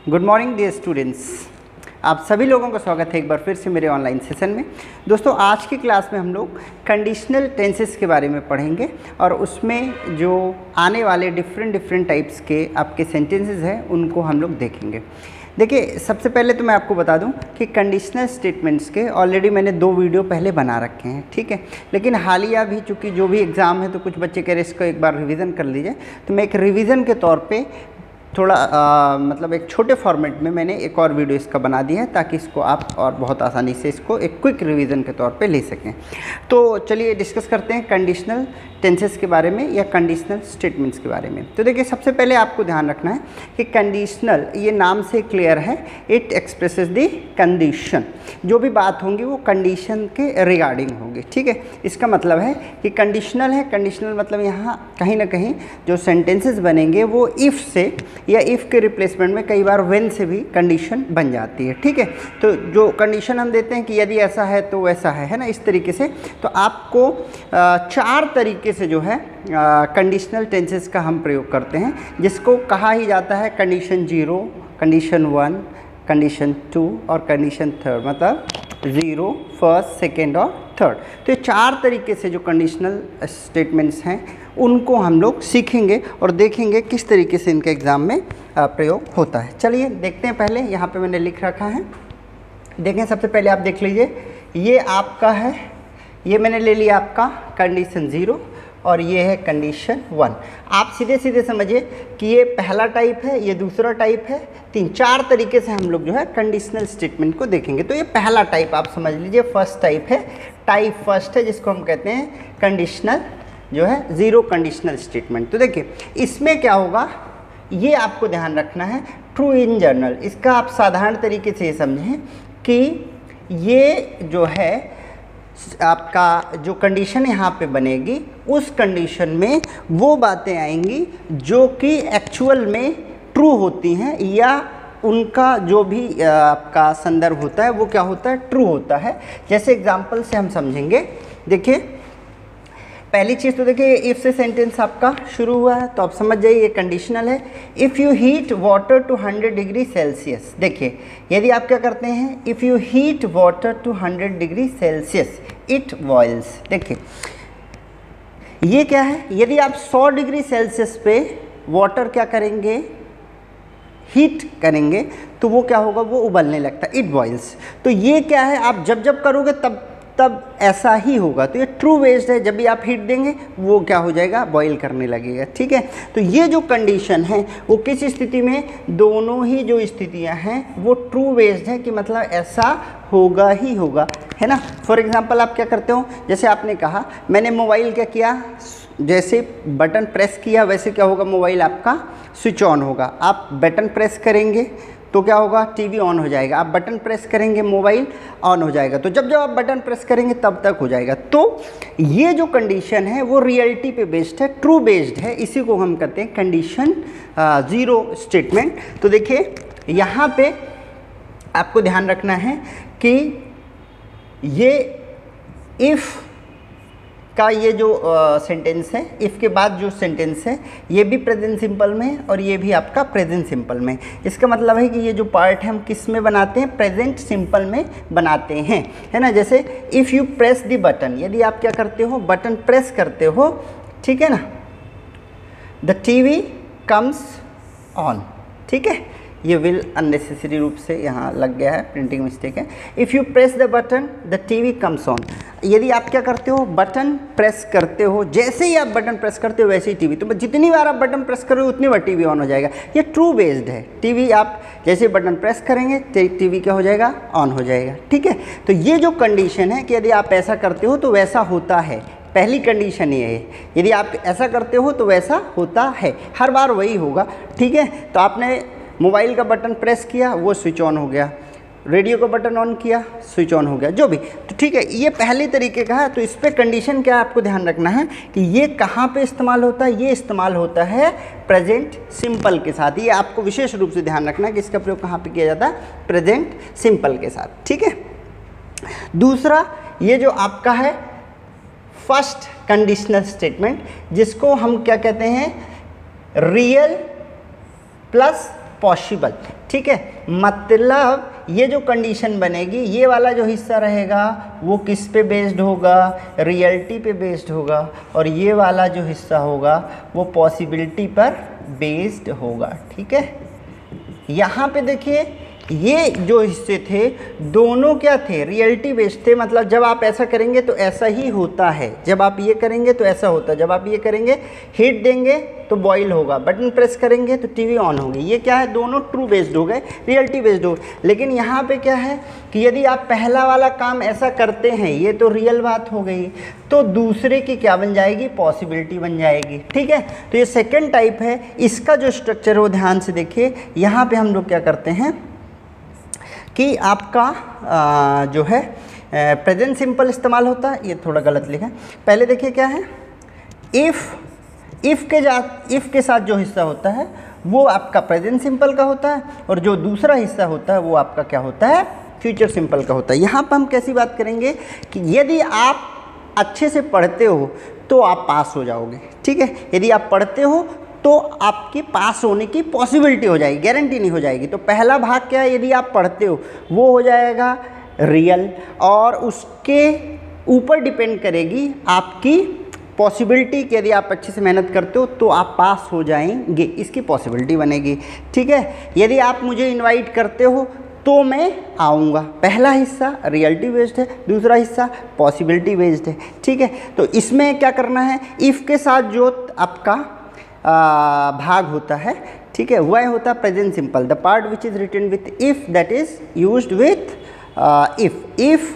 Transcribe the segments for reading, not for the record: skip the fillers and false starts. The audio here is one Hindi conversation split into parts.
गुड मॉर्निंग डियर स्टूडेंट्स, आप सभी लोगों का स्वागत है एक बार फिर से मेरे ऑनलाइन सेशन में। दोस्तों, आज की क्लास में हम लोग कंडीशनल टेंसेस के बारे में पढ़ेंगे और उसमें जो आने वाले डिफरेंट टाइप्स के आपके सेंटेंसेस हैं उनको हम लोग देखेंगे। देखिए, सबसे पहले तो मैं आपको बता दूं कि कंडीशनल स्टेटमेंट्स के ऑलरेडी मैंने 2 वीडियो पहले बना रखे हैं, ठीक है। लेकिन हालिया भी चूँकि जो भी एग्ज़ाम है तो कुछ बच्चे कह रहे इसको एक बार रिवीजन कर लीजिए, तो मैं एक रिवीजन के तौर पे थोड़ा मतलब एक छोटे फॉर्मेट में मैंने एक और वीडियो इसका बना दिया है ताकि इसको आप और बहुत आसानी से इसको एक क्विक रिवीजन के तौर पे ले सकें। तो चलिए डिस्कस करते हैं कंडीशनल टेंसेस के बारे में या कंडीशनल स्टेटमेंट्स के बारे में। तो देखिए, सबसे पहले आपको ध्यान रखना है कि कंडीशनल, ये नाम से क्लियर है, इट एक्सप्रेसेस द कंडीशन। जो भी बात होंगी वो कंडीशन के रिगार्डिंग होगी, ठीक है। इसका मतलब है कि कंडीशनल है, कंडीशनल मतलब यहाँ कहीं ना कहीं जो सेंटेंसेस बनेंगे वो इफ़ से या इफ़ के रिप्लेसमेंट में कई बार व्हेन से भी कंडीशन बन जाती है, ठीक है। तो जो कंडीशन हम देते हैं कि यदि ऐसा है तो वैसा है ना, इस तरीके से। तो आपको 4 तरीके से जो है कंडीशनल टेंसेस का हम प्रयोग करते हैं, जिसको कहा ही जाता है कंडीशन 0, कंडीशन 1, कंडीशन 2 और कंडीशन 3, मतलब 0, फर्स्ट, सेकेंड और थर्ड। तो ये 4 तरीके से जो कंडीशनल स्टेटमेंट्स हैं उनको हम लोग सीखेंगे और देखेंगे किस तरीके से इनके एग्ज़ाम में प्रयोग होता है। चलिए देखते हैं। पहले यहाँ पे मैंने लिख रखा है, देखें। सबसे पहले आप देख लीजिए, ये आपका है, ये मैंने ले लिया आपका कंडीशन 0 और ये है कंडीशन 1। आप सीधे सीधे समझिए कि ये पहला टाइप है, ये दूसरा टाइप है, 3-4 तरीके से हम लोग जो है कंडीशनल स्टेटमेंट को देखेंगे। तो ये पहला टाइप आप समझ लीजिए, फर्स्ट टाइप है, टाइप फर्स्ट है, जिसको हम कहते हैं कंडीशनल जो है 0 कंडीशनल स्टेटमेंट। तो देखिए, इसमें क्या होगा ये आपको ध्यान रखना है, ट्रू इन जनरल। इसका आप साधारण तरीके से ये समझें कि ये जो है आपका जो कंडीशन यहाँ पे बनेगी, उस कंडीशन में वो बातें आएंगी जो कि एक्चुअल में ट्रू होती हैं, या उनका जो भी आपका संदर्भ होता है वो क्या होता है, ट्रू होता है। जैसे एग्जांपल से हम समझेंगे। देखिए, पहली चीज़ तो देखिए, इफ़ से सेंटेंस आपका शुरू हुआ है तो आप समझ जाइए ये कंडीशनल है। If you heat water to 100 degree Celsius. देखिए, यदि आप क्या करते हैं, if you heat water to 100 degree Celsius it boils. देखिए, ये क्या है, यदि आप 100 डिग्री सेल्सियस पे वाटर क्या करेंगे, हीट करेंगे, तो वो क्या होगा, वो उबलने लगता है, इट बॉइल्स। तो ये क्या है, आप जब करोगे तब ऐसा ही होगा। तो ये ट्रू बेस्ड है, जब भी आप हीट देंगे वो क्या हो जाएगा, बॉईल करने लगेगा, ठीक है। तो ये जो कंडीशन है वो किस स्थिति में, दोनों ही जो स्थितियां हैं वो ट्रू बेस्ड है, कि मतलब ऐसा होगा ही होगा, है ना। फॉर एग्जांपल आप क्या करते हो, जैसे आपने कहा मैंने मोबाइल क्या किया, जैसे बटन प्रेस किया वैसे क्या होगा, मोबाइल आपका स्विच ऑन होगा। आप बटन प्रेस करेंगे तो क्या होगा, टीवी ऑन हो जाएगा। आप बटन प्रेस करेंगे, मोबाइल ऑन हो जाएगा। तो जब आप बटन प्रेस करेंगे तब तक हो जाएगा। तो ये जो कंडीशन है वो रियलिटी पे बेस्ड है, ट्रू बेस्ड है। इसी को हम कहते हैं कंडीशन 0 स्टेटमेंट। तो देखिए, यहाँ पे आपको ध्यान रखना है कि ये इफ़ का ये जो सेंटेंस है, इफ़ के बाद जो सेंटेंस है ये भी प्रेजेंट सिंपल में और ये भी आपका प्रेजेंट सिंपल में। इसका मतलब है कि ये जो पार्ट है हम किस में बनाते हैं, प्रेजेंट सिंपल में बनाते हैं, है ना। जैसे if you press the button, यदि आप क्या करते हो, बटन प्रेस करते हो, ठीक है ना, द टीवी कम्स ऑन, ठीक है। ये विल अननेसेसरी रूप से यहाँ लग गया है, प्रिंटिंग मिस्टेक है। If you press the button the TV comes on. यदि आप क्या करते हो, बटन प्रेस करते हो, जैसे ही आप बटन प्रेस करते हो वैसे ही टीवी, तो जितनी बार आप बटन प्रेस करोगे उतनी बार टीवी ऑन हो जाएगा। ये ट्रू बेस्ड है। टीवी आप जैसे बटन प्रेस करेंगे टीवी क्या हो जाएगा, ऑन हो जाएगा, ठीक है। तो ये जो कंडीशन है कि यदि आप ऐसा करते हो तो वैसा होता है, पहली कंडीशन ये है। यदि आप ऐसा करते हो तो वैसा होता है, हर बार वही होगा, ठीक है। तो आपने मोबाइल का बटन प्रेस किया, वो स्विच ऑन हो गया, रेडियो का बटन ऑन किया, स्विच ऑन हो गया, जो भी। तो ठीक है, ये पहले तरीके का है। तो इस पर कंडीशन क्या आपको ध्यान रखना है कि ये कहाँ पे इस्तेमाल होता है, ये इस्तेमाल होता है प्रेजेंट सिंपल के साथ। ये आपको विशेष रूप से ध्यान रखना है कि इसका प्रयोग कहाँ पे किया जाता है, प्रेजेंट सिंपल के साथ, ठीक है। दूसरा, ये जो आपका है फर्स्ट कंडीशनल स्टेटमेंट, जिसको हम क्या कहते हैं, रियल प्लस पॉसिबल। ठीक है, मतलब ये जो कंडीशन बनेगी, ये वाला जो हिस्सा रहेगा वो किस पे बेस्ड होगा, रियलिटी पे बेस्ड होगा, और ये वाला जो हिस्सा होगा वो पॉसिबिलिटी पर बेस्ड होगा। ठीक है, यहाँ पे देखिए ये जो हिस्से थे दोनों क्या थे, रियलिटी बेस्ड थे। मतलब जब आप ऐसा करेंगे तो ऐसा ही होता है, जब आप ये करेंगे तो ऐसा होता है, जब आप ये करेंगे हीट देंगे तो बॉईल होगा, बटन प्रेस करेंगे तो टीवी ऑन होगी। ये क्या है, दोनों ट्रू बेस्ड हो गए, रियलिटी बेस्ड हो गए। लेकिन यहाँ पे क्या है कि यदि आप पहला वाला काम ऐसा करते हैं, ये तो रियल बात हो गई, तो दूसरे की क्या बन जाएगी, पॉसिबिलिटी बन जाएगी। ठीक है, तो ये सेकेंड टाइप है। इसका जो स्ट्रक्चर है वो ध्यान से देखिए। यहाँ पे हम लोग क्या करते हैं कि आपका जो है प्रेजेंट सिंपल इस्तेमाल होता है। ये थोड़ा गलत लिखा है, पहले देखिए क्या है, इफ़ के साथ जो हिस्सा होता है वो आपका प्रेजेंट सिंपल का होता है, और जो दूसरा हिस्सा होता है वो आपका क्या होता है, फ्यूचर सिंपल का होता है। यहाँ पर हम कैसी बात करेंगे कि यदि आप अच्छे से पढ़ते हो तो आप पास हो जाओगे। ठीक है, यदि आप पढ़ते हो तो आपके पास होने की पॉसिबिलिटी हो जाएगी, गारंटी नहीं हो जाएगी। तो पहला भाग क्या है, यदि आप पढ़ते हो वो हो जाएगा रियल, और उसके ऊपर डिपेंड करेगी आपकी पॉसिबिलिटी कि यदि आप अच्छे से मेहनत करते हो तो आप पास हो जाएंगे, इसकी पॉसिबिलिटी बनेगी। ठीक है, यदि आप मुझे इनवाइट करते हो तो मैं आऊँगा। पहला हिस्सा रियलिटी बेस्ड है, दूसरा हिस्सा पॉसिबिलिटी बेस्ड है। ठीक है, तो इसमें क्या करना है, इफ़ के साथ जो आपका भाग होता है, ठीक है, वह होता है present simple, the part which is written with if, that is used with if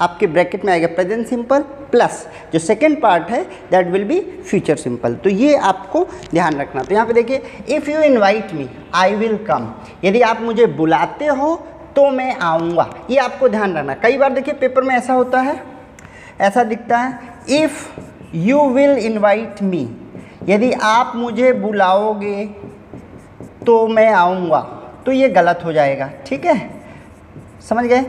आपके ब्रैकेट में आएगा प्रेजेंट सिंपल, प्लस जो सेकेंड पार्ट है that will be future simple. तो ये आपको ध्यान रखना। तो यहाँ पे देखिए, if you invite me I will come, यदि आप मुझे बुलाते हो तो मैं आऊँगा, ये आपको ध्यान रखना। कई बार देखिए पेपर में ऐसा होता है, ऐसा दिखता है, if you will invite me, यदि आप मुझे बुलाओगे तो मैं आऊँगा, तो ये गलत हो जाएगा। ठीक है, समझ गए,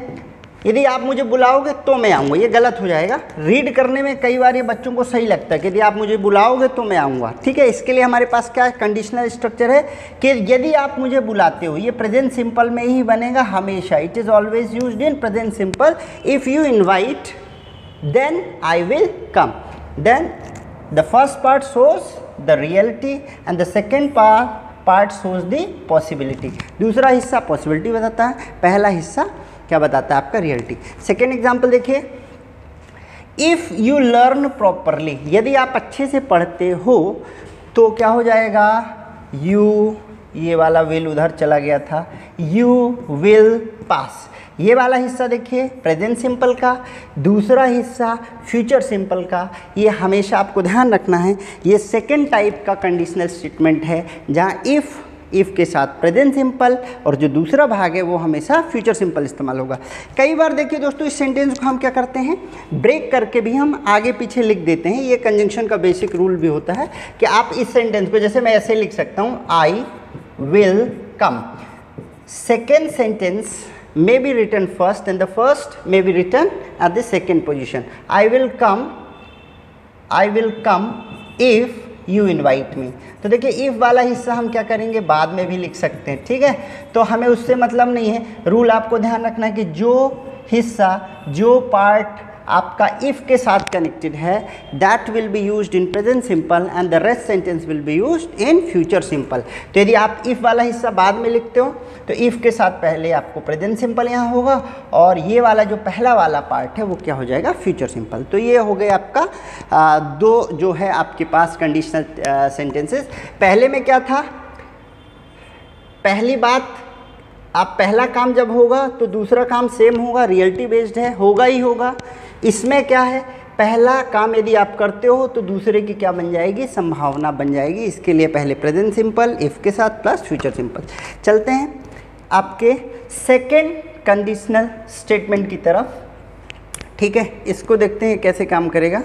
यदि आप मुझे बुलाओगे तो मैं आऊँगा, ये गलत हो जाएगा। रीड करने में कई बार ये बच्चों को सही लगता है कि यदि आप मुझे बुलाओगे तो मैं आऊँगा। ठीक है, इसके लिए हमारे पास क्या कंडीशनल स्ट्रक्चर है कि यदि आप मुझे बुलाते हो, ये प्रेजेंट सिंपल में ही बनेगा हमेशा। It is always used in present simple. If you invite then I will come, then the first part shows the reality and the second part shows the possibility. दूसरा हिस्सा पॉसिबिलिटी बताता है, पहला हिस्सा क्या बताता है, आपका रियलिटी। सेकेंड एग्जाम्पल देखिए, इफ़ यू लर्न प्रॉपरली, यदि आप अच्छे से पढ़ते हो तो क्या हो जाएगा, यू, ये वाला विल उधर चला गया था, यू विल पास। ये वाला हिस्सा देखिए प्रेजेंट सिंपल का, दूसरा हिस्सा फ्यूचर सिंपल का। ये हमेशा आपको ध्यान रखना है। ये सेकेंड टाइप का कंडीशनल स्टेटमेंट है जहाँ इफ़ के साथ प्रेजेंट सिंपल और जो दूसरा भाग है वो हमेशा फ्यूचर सिंपल इस्तेमाल होगा। कई बार देखिए दोस्तों, इस सेंटेंस को हम क्या करते हैं, ब्रेक करके भी हम आगे पीछे लिख देते हैं। ये कंजंक्शन का बेसिक रूल भी होता है कि आप इस सेंटेंस को, जैसे मैं ऐसे लिख सकता हूँ, आई will come, second sentence may be written first and the first may be written at the second position. I will come if you invite me। तो देखिए if वाला हिस्सा हम क्या करेंगे, बाद में भी लिख सकते हैं। ठीक है, तो हमें उससे मतलब नहीं है। रूल आपको ध्यान रखना है कि जो हिस्सा, जो पार्ट आपका इफ़ के साथ कनेक्टेड है that will be used in present simple and the rest sentence will be used in future simple. तो यदि आप इफ़ वाला हिस्सा बाद में लिखते हो तो इफ़ के साथ पहले आपको प्रेजेंट सिंपल यहाँ होगा, और ये वाला जो पहला वाला पार्ट है वो क्या हो जाएगा, फ्यूचर सिंपल। तो ये हो गया आपका दो जो है आपके पास कंडीशनल सेंटेंसेस। पहले में क्या था, पहली बात, आप पहला काम जब होगा तो दूसरा काम सेम होगा, रियलिटी बेस्ड है, होगा ही होगा। इसमें क्या है, पहला काम यदि आप करते हो तो दूसरे की क्या बन जाएगी, संभावना बन जाएगी। इसके लिए पहले प्रेजेंट सिंपल इफ़ के साथ प्लस फ्यूचर सिंपल। चलते हैं आपके सेकेंड कंडीशनल स्टेटमेंट की तरफ। ठीक है, इसको देखते हैं कैसे काम करेगा।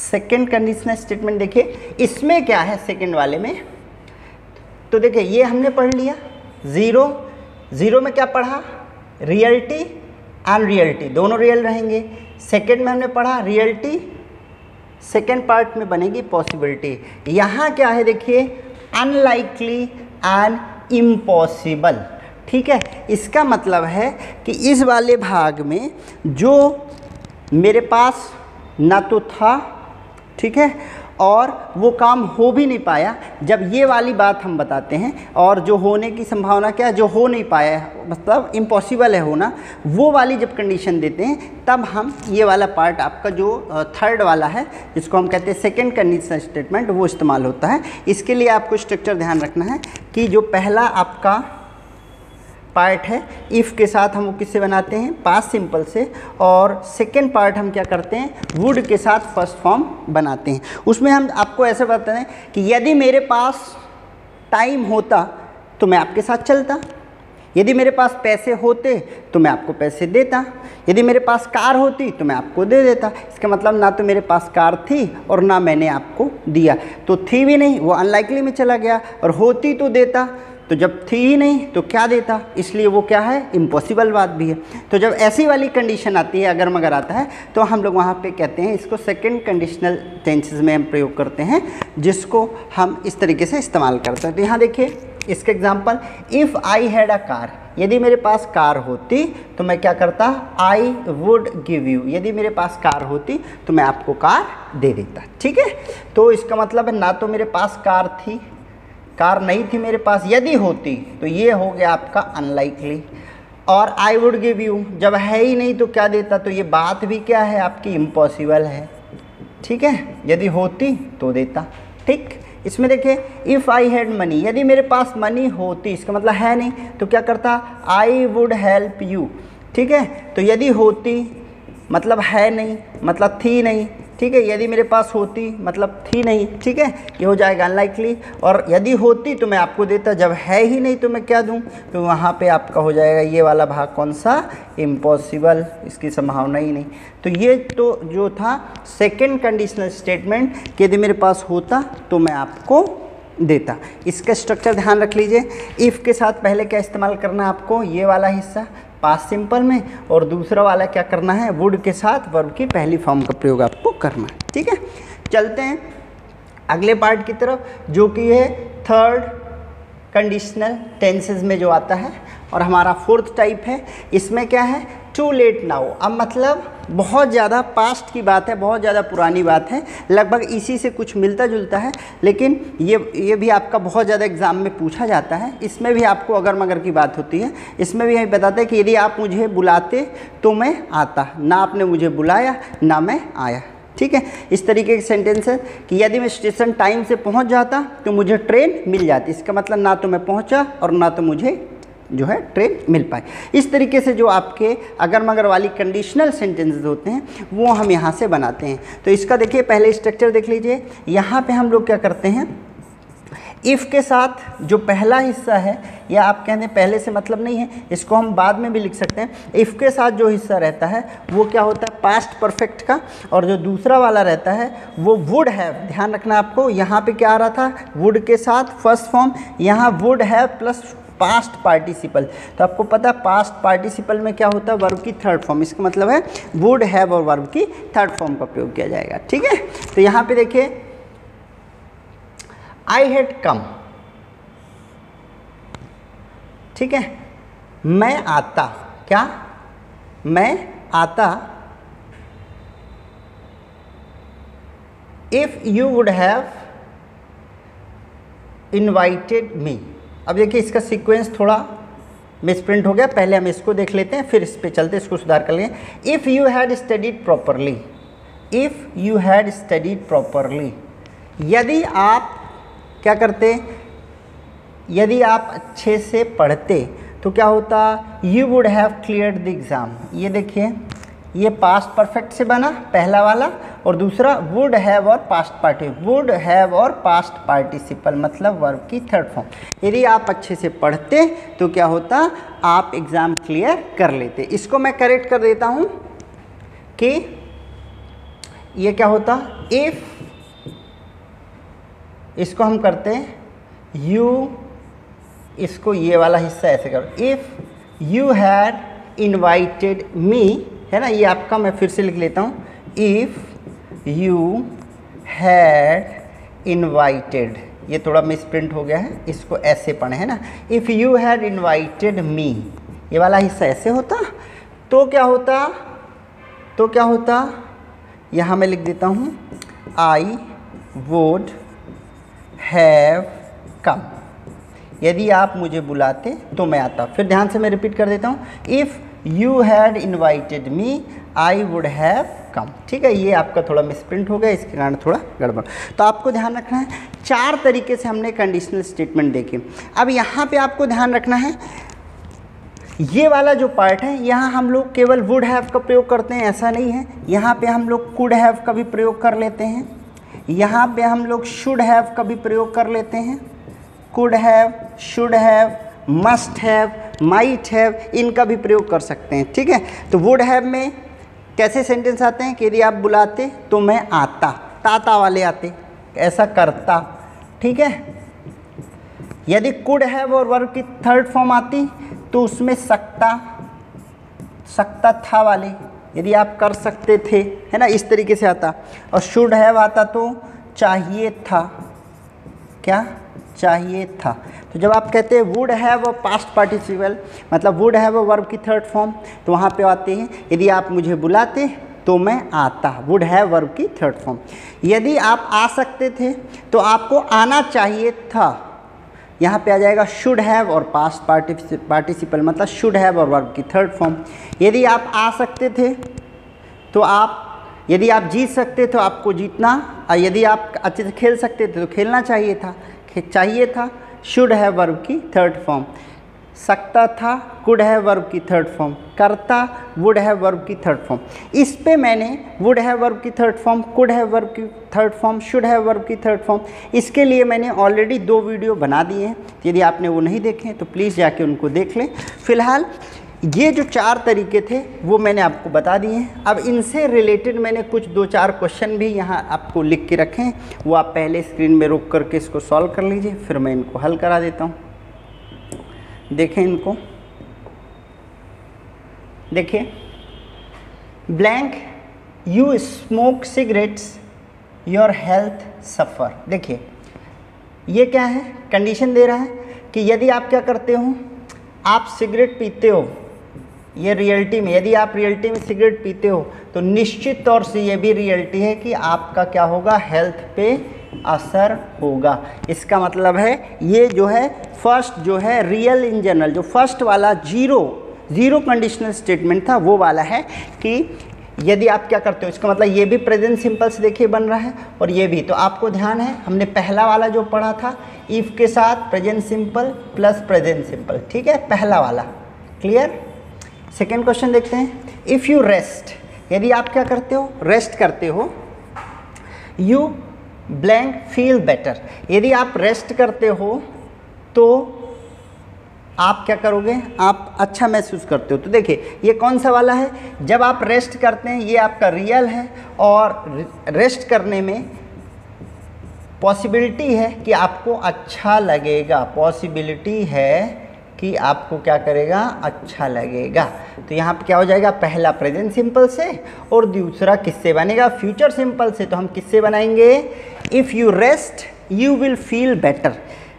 सेकेंड कंडीशनल स्टेटमेंट देखिए, इसमें क्या है सेकेंड वाले में, तो देखिए ये हमने पढ़ लिया, ज़ीरो में क्या पढ़ा, रियलिटी एंड रियलिटी, दोनों रियल रहेंगे। सेकेंड में हमने पढ़ा रियलिटी, सेकेंड पार्ट में बनेगी पॉसिबिलिटी। यहाँ क्या है देखिए, अनलाइकली एंड इम्पॉसिबल। ठीक है, इसका मतलब है कि इस वाले भाग में जो मेरे पास ना तो था, ठीक है, और वो काम हो भी नहीं पाया, जब ये वाली बात हम बताते हैं, और जो होने की संभावना क्या है, जो हो नहीं पाया है मतलब इम्पॉसिबल है होना, वो वाली जब कंडीशन देते हैं तब हम ये वाला पार्ट आपका जो थर्ड वाला है जिसको हम कहते हैं सेकंड कंडीशनल स्टेटमेंट, वो इस्तेमाल होता है। इसके लिए आपको स्ट्रक्चर ध्यान रखना है कि जो पहला आपका पार्ट है इफ़ के साथ हम वो किससे बनाते हैं, पास्ट सिंपल से, और सेकेंड पार्ट हम क्या करते हैं, वुड के साथ फर्स्ट फॉर्म बनाते हैं। उसमें हम आपको ऐसे बताते हैं कि यदि मेरे पास टाइम होता तो मैं आपके साथ चलता, यदि मेरे पास पैसे होते तो मैं आपको पैसे देता, यदि मेरे पास कार होती तो मैं आपको दे देता। इसका मतलब ना तो मेरे पास कार थी और ना मैंने आपको दिया, तो थी भी नहीं, वो अनलाइकली में चला गया, और होती तो देता, तो जब थी ही नहीं तो क्या देता, इसलिए वो क्या है, इम्पॉसिबल बात भी है। तो जब ऐसी वाली कंडीशन आती है, अगर मगर आता है, तो हम लोग वहाँ पे कहते हैं इसको सेकंड कंडीशनल टेंसेस में हम प्रयोग करते हैं, जिसको हम इस तरीके से इस्तेमाल करते हैं। तो यहाँ देखिए इसका example, if I had a car, यदि मेरे पास कार होती तो मैं क्या करता, आई वुड गिव यू, यदि मेरे पास कार होती तो मैं आपको कार दे देता। ठीक है, तो इसका मतलब है ना तो मेरे पास कार थी, कार नहीं थी मेरे पास, यदि होती तो ये हो गया आपका अनलाइकली, और आई वुड गिव यू जब है ही नहीं तो क्या देता, तो ये बात भी क्या है आपकी, इम्पॉसिबल है। ठीक है, यदि होती तो देता। ठीक, इसमें देखिए इफ़ आई हैड मनी, यदि मेरे पास मनी होती, इसका मतलब है नहीं तो क्या करता, आई वुड हेल्प यू। ठीक है, तो यदि होती मतलब है नहीं, मतलब थी नहीं। ठीक है, यदि मेरे पास होती मतलब थी नहीं। ठीक है, ये हो जाएगा अनलाइकली, और यदि होती तो मैं आपको देता, जब है ही नहीं तो मैं क्या दूं, तो वहाँ पे आपका हो जाएगा ये वाला भाग कौन सा, इम्पॉसिबल, इसकी संभावना ही नहीं। तो ये तो जो था सेकंड कंडीशनल स्टेटमेंट कि यदि मेरे पास होता तो मैं आपको देता। इसका स्ट्रक्चर ध्यान रख लीजिए, इफ़ के साथ पहले क्या इस्तेमाल करना है आपको, ये वाला हिस्सा पास्ट सिंपल में, और दूसरा वाला क्या करना है, वुड के साथ वर्ब की पहली फॉर्म का प्रयोग आपको करना है। ठीक है, चलते हैं अगले पार्ट की तरफ, जो कि है थर्ड कंडीशनल टेंसेस में जो आता है, और हमारा फोर्थ टाइप है। इसमें क्या है, टू लेट नाउ, अब मतलब बहुत ज़्यादा पास्ट की बात है, बहुत ज़्यादा पुरानी बात है, लगभग इसी से कुछ मिलता जुलता है, लेकिन ये भी आपका बहुत ज़्यादा एग्ज़ाम में पूछा जाता है। इसमें भी आपको अगर मगर की बात होती है, इसमें भी हम बताते हैं कि यदि आप मुझे बुलाते तो मैं आता, ना आपने मुझे बुलाया ना मैं आया। ठीक है, इस तरीके के सेंटेंस है कि यदि मैं स्टेशन टाइम से पहुंच जाता तो मुझे ट्रेन मिल जाती, इसका मतलब ना तो मैं पहुंचा और ना तो मुझे जो है ट्रेन मिल पाए। इस तरीके से जो आपके अगर मगर वाली कंडीशनल सेंटेंसेस होते हैं वो हम यहाँ से बनाते हैं। तो इसका देखिए पहले स्ट्रक्चर देख लीजिए, यहाँ पे हम लोग क्या करते हैं, इफ़ के साथ जो पहला हिस्सा है, या आप कहते हैं पहले से मतलब नहीं है, इसको हम बाद में भी लिख सकते हैं। इफ़ के साथ जो हिस्सा रहता है वो क्या होता है, पास्ट परफेक्ट का, और जो दूसरा वाला रहता है वो वुड हैव। ध्यान रखना आपको, यहाँ पे क्या आ रहा था, वुड के साथ फर्स्ट फॉर्म, यहाँ would have plus past participle. तो आपको पता है पास्ट पार्टिसिपल में क्या होता है, वर्ब की थर्ड फॉर्म, इसका मतलब है वुड हैव और वर्ब की थर्ड फॉर्म का प्रयोग किया जाएगा। ठीक है, तो यहाँ पे देखिए आई हैड कम, ठीक है, मैं आता, क्या, मैं आता, if you would have invited मी। अब देखिए इसका सीक्वेंस थोड़ा मिसप्रिंट हो गया, पहले हम इसको देख लेते हैं फिर इस पे चलते, इसको सुधार कर लेंगे। If you had studied properly, if you had studied properly, यदि आप क्या करते, यदि आप अच्छे से पढ़ते तो क्या होता, you would have cleared the exam. ये देखिए ये पास्ट परफेक्ट से बना पहला वाला, और दूसरा वुड हैव और पास्ट पार्टिसिपल, वुड हैव और पास्ट पार्टिसिपल मतलब वर्ब की थर्ड फॉर्म। यदि आप अच्छे से पढ़ते तो क्या होता, आप एग्ज़ाम क्लियर कर लेते। इसको मैं करेक्ट कर देता हूँ कि ये क्या होता, इफ़, इसको हम करते हैं यू, इसको ये वाला हिस्सा ऐसे करो, इफ़ यू हैड इन्वाइटेड मी, है ना, ये आपका मैं फिर से लिख लेता हूँ, इफ़ यू हैड इन्वाइटेड, ये थोड़ा मिसप्रिंट हो गया है, इसको ऐसे पढ़े है ना। इफ़ यू हैड इन्वाइटेड मी, ये वाला हिस्सा ऐसे होता तो क्या होता, यहाँ मैं लिख देता हूँ आई वुड हैव कम, यदि आप मुझे बुलाते तो मैं आता। फिर ध्यान से मैं रिपीट कर देता हूँ, if you had invited me I would have come. ठीक है, ये आपका थोड़ा मिसप्रिंट हो गया, इसके कारण थोड़ा गड़बड़। तो आपको ध्यान रखना है, 4 तरीके से हमने कंडीशनल स्टेटमेंट देखे। अब यहाँ पे आपको ध्यान रखना है, ये वाला जो पार्ट है यहाँ हम लोग केवल वुड हैव का प्रयोग करते हैं ऐसा नहीं है, यहाँ पे हम लोग कुड हैव का भी प्रयोग कर लेते हैं, यहाँ पे हम लोग शुड हैव का भी प्रयोग कर लेते हैं, could have, should have, must have, might have, इनका भी प्रयोग कर सकते हैं। ठीक है, तो वुड हैव में कैसे सेंटेंस आते हैं कि यदि आप बुलाते तो मैं आता, ताता वाले आते, ऐसा करता। ठीक है, यदि कुड हैव और वर्ब की थर्ड फॉर्म आती तो उसमें सकता था वाले, यदि आप कर सकते थे, है ना, इस तरीके से आता। और शुड हैव आता तो चाहिए था, क्या चाहिए था। तो जब आप कहते हैं वुड हैव और पास्ट पार्टिसिपल, मतलब वुड हैव और वर्ब की थर्ड फॉर्म, तो वहाँ पे आते हैं यदि आप मुझे बुलाते तो मैं आता, वुड हैव वर्ब की थर्ड फॉर्म। यदि आप आ सकते थे तो आपको आना चाहिए था, यहाँ पे आ जाएगा शुड हैव और पास्ट पार्टिसिपल, मतलब शुड हैव और वर्ब की थर्ड फॉर्म। यदि आप आ सकते थे तो यदि आप जीत सकते तो आपको जीतना, और यदि आप अच्छे से खेल सकते थे तो खेलना चाहिए था, शुड हैव वर्ब की थर्ड फॉर्म। सकता था, कुड हैव वर्ब की थर्ड फॉर्म। करता, वुड हैव वर्ब की थर्ड फॉर्म। इस पे मैंने वुड हैव वर्ब की third form, could have verb की third form, should have verb की थर्ड फॉर्म, इसके लिए मैंने ऑलरेडी 2 वीडियो बना दिए हैं। यदि आपने वो नहीं देखे तो प्लीज़ जाके उनको देख लें। फिलहाल ये जो 4 तरीके थे वो मैंने आपको बता दिए हैं। अब इनसे रिलेटेड मैंने कुछ 2-4 क्वेश्चन भी यहाँ आपको लिख के रखे हैं, वो आप पहले स्क्रीन में रोक करके इसको सॉल्व कर लीजिए, फिर मैं इनको हल करा देता हूँ। देखें इनको, देखिए, blank you smoke cigarettes your health suffer. देखिए ये क्या है, कंडीशन दे रहा है कि यदि आप क्या करते हो, आप सिगरेट पीते हो, ये रियलिटी में, यदि आप रियलिटी में सिगरेट पीते हो तो निश्चित तौर से ये भी रियलिटी है कि आपका क्या होगा, हेल्थ पे असर होगा। इसका मतलब है ये जो है फर्स्ट जो है रियल इन जनरल, जो फर्स्ट वाला जीरो कंडीशनल स्टेटमेंट था वो वाला है कि यदि आप क्या करते हो, इसका मतलब ये भी प्रेजेंट सिंपल से देखिए बन रहा है और ये भी। तो आपको ध्यान है, हमने पहला वाला जो पढ़ा था इफ़ के साथ present simple plus present simple, ठीक है, पहला वाला क्लियर। सेकेंड क्वेश्चन देखते हैं, इफ़ यू रेस्ट, यदि आप क्या करते हो, रेस्ट करते हो, यू ब्लैंक फील बेटर, यदि आप रेस्ट करते हो तो आप क्या करोगे, आप अच्छा महसूस करते हो। तो देखिए ये कौन सा वाला है, जब आप रेस्ट करते हैं ये आपका रियल है, और रेस्ट करने में पॉसिबिलिटी है कि आपको अच्छा लगेगा, पॉसिबिलिटी है कि आपको क्या करेगा, अच्छा लगेगा। तो यहाँ पे क्या हो जाएगा, पहला प्रेजेंट सिंपल से और दूसरा किससे बनेगा, फ्यूचर सिंपल से। तो हम किससे बनाएंगे, if you rest you will feel better.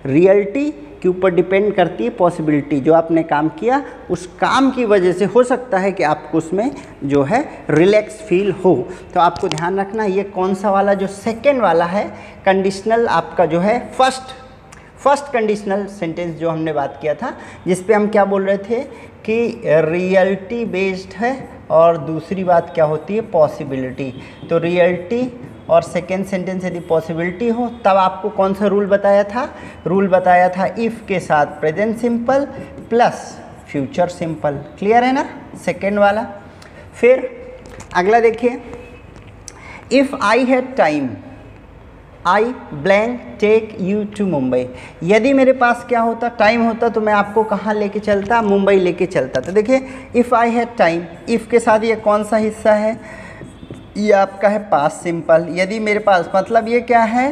Reality के ऊपर डिपेंड करती है पॉसिबिलिटी, जो आपने काम किया उस काम की वजह से हो सकता है कि आपको उसमें जो है रिलैक्स फील हो। तो आपको ध्यान रखना ये कौन सा वाला, जो सेकेंड वाला है कंडीशनल आपका जो है फर्स्ट कंडीशनल सेंटेंस जो हमने बात किया था, जिस पे हम क्या बोल रहे थे कि रियलिटी बेस्ड है और दूसरी बात क्या होती है, पॉसिबिलिटी। तो रियलिटी और सेकेंड सेंटेंस यदि पॉसिबिलिटी हो तब आपको कौन सा रूल बताया था, रूल बताया था इफ़ के साथ present simple plus future simple. Clear है ना सेकेंड वाला। फिर अगला देखिए, if I had time I blank take you to Mumbai. यदि मेरे पास क्या होता, टाइम होता, तो मैं आपको कहाँ लेके चलता, मुंबई लेके चलता। तो देखिए if I had time, if के साथ ये कौन सा हिस्सा है, ये आपका है पास्ट सिंपल। यदि मेरे पास, मतलब ये क्या है,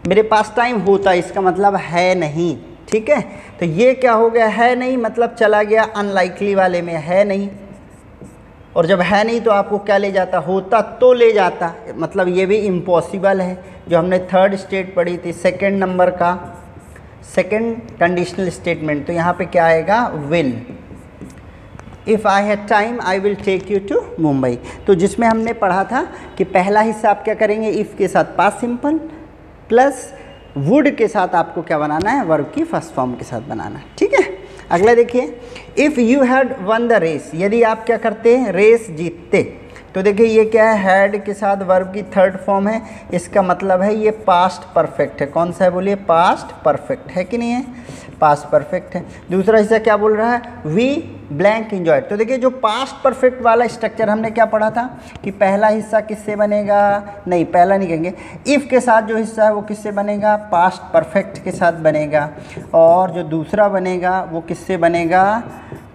मेरे पास टाइम होता, इसका मतलब है नहीं, ठीक है। तो ये क्या हो गया, है नहीं, मतलब चला गया अनलाइकली वाले में, है नहीं, और जब है नहीं तो आपको क्या ले जाता, होता तो ले जाता, मतलब ये भी इम्पॉसिबल है। जो हमने थर्ड स्टेट पढ़ी थी, सेकंड नंबर का सेकंड कंडीशनल स्टेटमेंट, तो यहाँ पे क्या आएगा, will. If I had time I will take you to Mumbai. तो जिसमें हमने पढ़ा था कि पहला हिस्सा आप क्या करेंगे, इफ़ के साथ पास्ट सिंपल प्लस वुड के साथ आपको क्या बनाना है, वर्ब की फर्स्ट फॉर्म के साथ बनाना है। ठीक है, अगला देखिए, if you had won the race, यदि आप क्या करते हैं, रेस जीतते। तो देखिए ये क्या है, हैड के साथ वर्ब की थर्ड फॉर्म है, इसका मतलब है ये पास्ट परफेक्ट है। कौन सा है बोलिए, पास्ट परफेक्ट है कि नहीं है, पास्ट परफेक्ट है। दूसरा हिस्सा क्या बोल रहा है, वी ब्लैंक एंजॉयड। तो देखिए जो पास्ट परफेक्ट वाला स्ट्रक्चर हमने क्या पढ़ा था कि पहला हिस्सा किससे बनेगा, नहीं पहला नहीं कहेंगे, इफ़ के साथ जो हिस्सा है वो किससे बनेगा, पास्ट परफेक्ट के साथ बनेगा, और जो दूसरा बनेगा वो किससे बनेगा,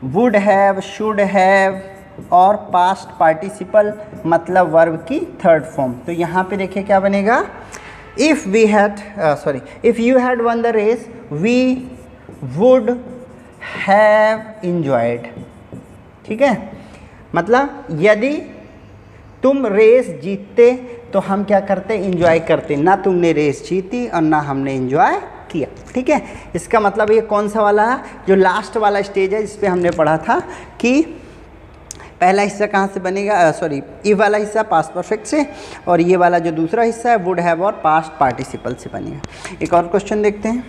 वुड हैव, शुड हैव और पास्ट पार्टिसिपल मतलब वर्ब की थर्ड फॉर्म। तो यहाँ पे देखिए क्या बनेगा, if we had if you had won the race we would have enjoyed. ठीक है, मतलब यदि तुम रेस जीतते तो हम क्या करते, इंजॉय करते। ना तुमने रेस जीती और ना हमने इंजॉय किया। ठीक है, इसका मतलब ये कौन सा वाला है, जो लास्ट वाला स्टेज है, जिस पे हमने पढ़ा था कि पहला हिस्सा कहाँ से बनेगा, इफ वाला हिस्सा पास्ट परफेक्ट से, और ये वाला जो दूसरा हिस्सा है वुड हैव और पास्ट पार्टिसिपल से बनेगा। एक और क्वेश्चन देखते हैं,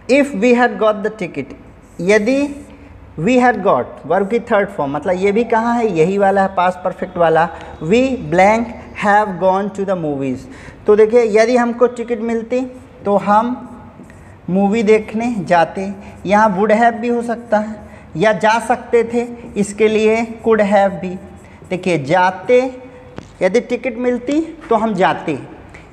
if we had got the ticket, यदि वी हैड गॉट वर्ब की थर्ड फॉर्म, मतलब ये भी कहाँ है, यही वाला है पास्ट परफेक्ट वाला, we blank have gone to the movies. तो देखिए यदि हमको टिकट मिलती तो हम मूवी देखने जाते। यहाँ वुड हैव भी हो सकता है या जा सकते थे, इसके लिए कुड हैव भी। देखिए जाते, यदि टिकट मिलती तो हम जाते,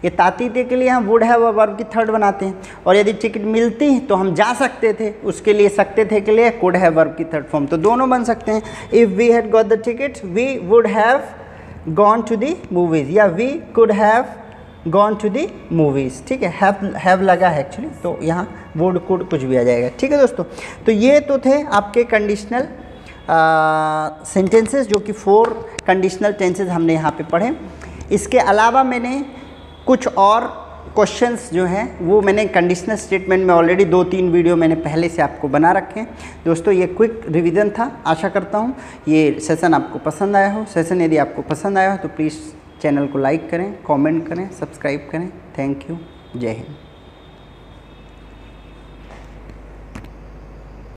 ये तातीते के लिए हम वुड हैव वर्ब की थर्ड बनाते हैं, और यदि टिकट मिलती तो हम जा सकते थे, उसके लिए सकते थे के लिए कुड हैव वर्ब की थर्ड फॉर्म। तो दोनों बन सकते हैं, if we had got the ticket we would have gone to the movies, या we could have gone to the movies. ठीक है, हैव लगा है एक्चुअली, तो यहाँ वुड कुड कुछ भी आ जाएगा। ठीक है दोस्तों, तो ये तो थे आपके कंडीशनल सेंटेंसेस, जो कि 4 कंडीशनल टेंसेस हमने यहाँ पे पढ़े। इसके अलावा मैंने कुछ और क्वेश्चंस जो हैं वो मैंने कंडीशनल स्टेटमेंट में ऑलरेडी 2-3 वीडियो मैंने पहले से आपको बना रखे हैं। दोस्तों ये क्विक रिवीजन था, आशा करता हूँ ये सेशन आपको पसंद आया हो। सेशन यदि आपको पसंद आया हो तो प्लीज़ चैनल को लाइक करें, कमेंट करें, सब्सक्राइब करें। थैंक यू, जय हिंद।